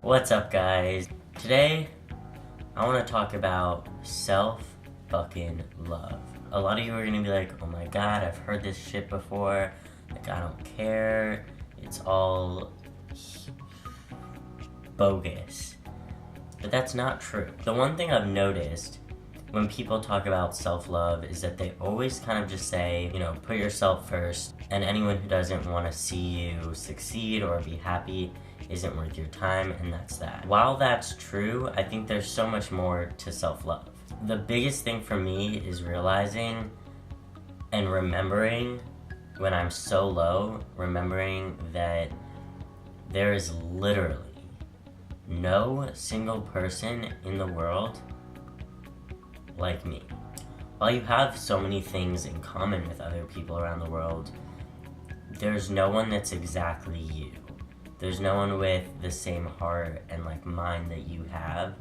What's up, guys? Today, I want to talk about self-fucking-love. A lot of you are gonna be like, oh my god, I've heard this shit before. Like, I don't care. It's all bogus. But that's not true. The one thing I've noticed when people talk about self-love is that they always kind of just say, put yourself first, and anyone who doesn't want to see you succeed or be happy isn't worth your time, and that's that. While that's true, I think there's so much more to self-love. The biggest thing for me is realizing and remembering when I'm so low, remembering that there is literally no single person in the world like me. While you have so many things in common with other people around the world, there's no one that's exactly you. There's no one with the same heart and mind that you have.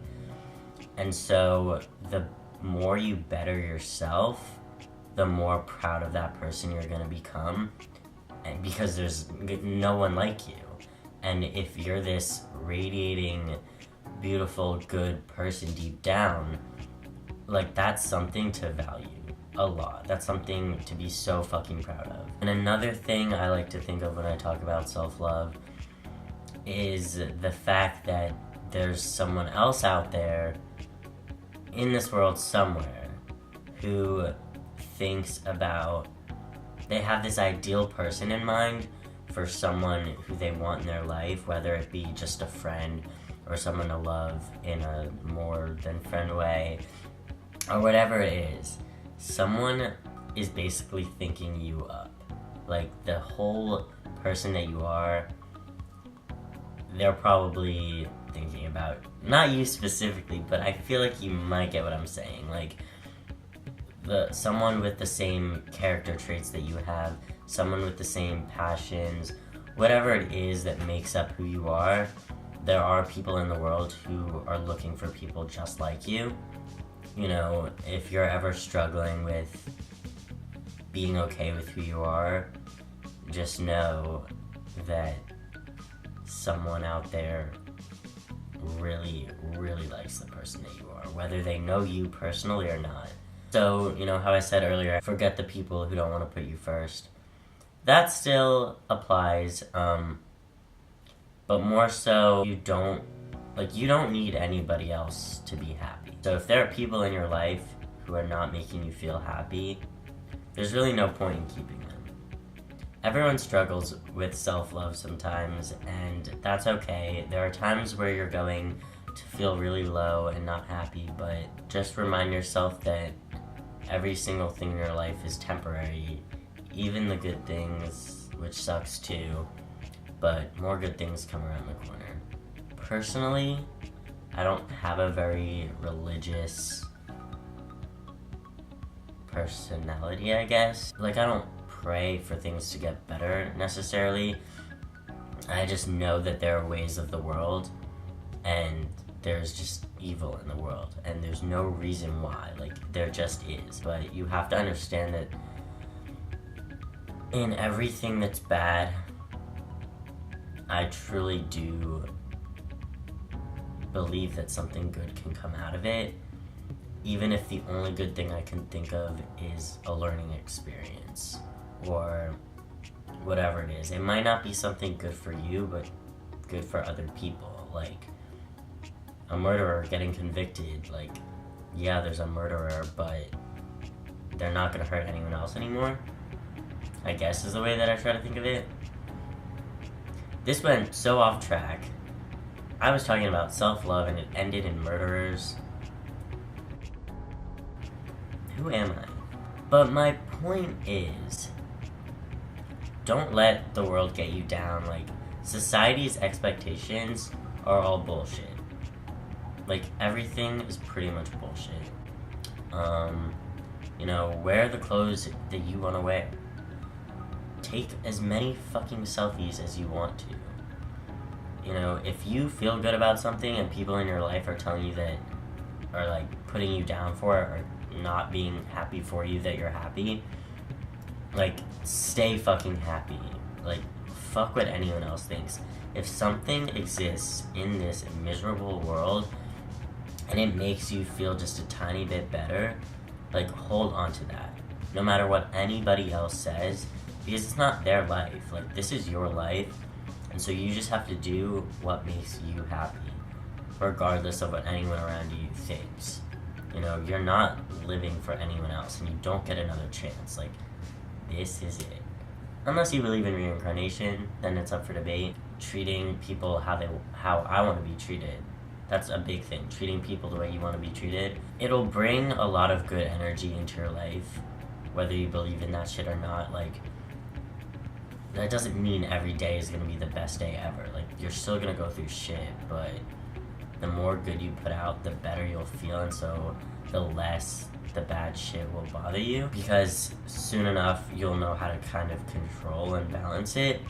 And so the more you better yourself, the more proud of that person you're gonna become, and because there's no one like you. And if you're this radiating, beautiful, good person deep down, that's something to value a lot. That's something to be so fucking proud of. And another thing I like to think of when I talk about self-love is the fact that there's someone else out there in this world somewhere who thinks about, they have this ideal person in mind for someone who they want in their life, whether it be just a friend or someone to love in a more than friend way, or whatever it is. Someone is basically thinking you up. The whole person that you are, they're probably thinking about, not you specifically, but I feel like you might get what I'm saying. Someone with the same character traits that you have, someone with the same passions, whatever it is that makes up who you are, there are people in the world who are looking for people just like you. If you're ever struggling with being okay with who you are, just know that someone out there really, really likes the person that you are, whether they know you personally or not. So, how I said earlier, forget the people who don't want to put you first. That still applies, but more so, you don't need anybody else to be happy. So if there are people in your life who are not making you feel happy, there's really no point in keeping them. Everyone struggles with self-love sometimes, and that's okay. There are times where you're going to feel really low and not happy, but just remind yourself that every single thing in your life is temporary, even the good things, which sucks too, but more good things come around the corner. Personally, I don't have a very religious personality, I guess. I don't pray for things to get better necessarily. I just know that there are ways of the world, and there's just evil in the world, and there's no reason why. There just is. But you have to understand that in everything that's bad, I truly do believe that something good can come out of it, even if the only good thing I can think of is a learning experience or whatever it is. It might not be something good for you, but good for other people. A murderer getting convicted, yeah, there's a murderer, but they're not gonna hurt anyone else anymore, I guess is the way that I try to think of it. This went so off track. I was talking about self-love and it ended in murderers. Who am I? But my point is, don't let the world get you down. Society's expectations are all bullshit. Everything is pretty much bullshit. Wear the clothes that you want to wear. Take as many fucking selfies as you want to. If you feel good about something and people in your life are telling you that, or putting you down for it, or not being happy for you that you're happy, stay fucking happy. fuck what anyone else thinks. If something exists in this miserable world and it makes you feel just a tiny bit better, like, hold on to that. No matter what anybody else says, because it's not their life. Like, this is your life, and so you just have to do what makes you happy, regardless of what anyone around you thinks. You know, you're not living for anyone else, and you don't get another chance. Like, this is it. Unless you believe in reincarnation, then it's up for debate. Treating people how I want to be treated. That's a big thing. Treating people the way you want to be treated. It'll bring a lot of good energy into your life, whether you believe in that shit or not. Like, that doesn't mean every day is gonna be the best day ever. Like, you're still gonna go through shit, but the more good you put out, the better you'll feel, and so the less the bad shit will bother you, because soon enough you'll know how to kind of control and balance it.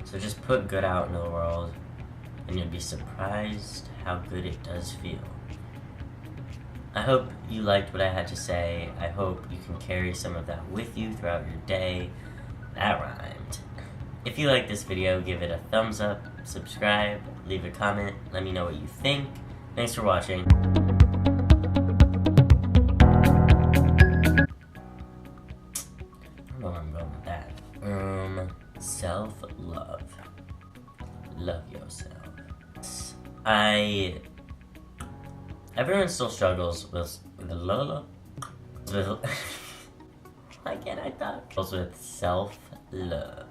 So just put good out into the world, and you'll be surprised how good it does feel. I hope you liked what I had to say. I hope you can carry some of that with you throughout your day. That rhymed. If you like this video, give it a thumbs up, subscribe, leave a comment, let me know what you think. Thanks for watching. I don't know where I'm going with that. Self-love. Love yourself. Everyone still struggles with why can't I talk? With self-love.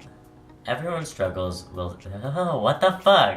Everyone struggles with, oh, what the fuck?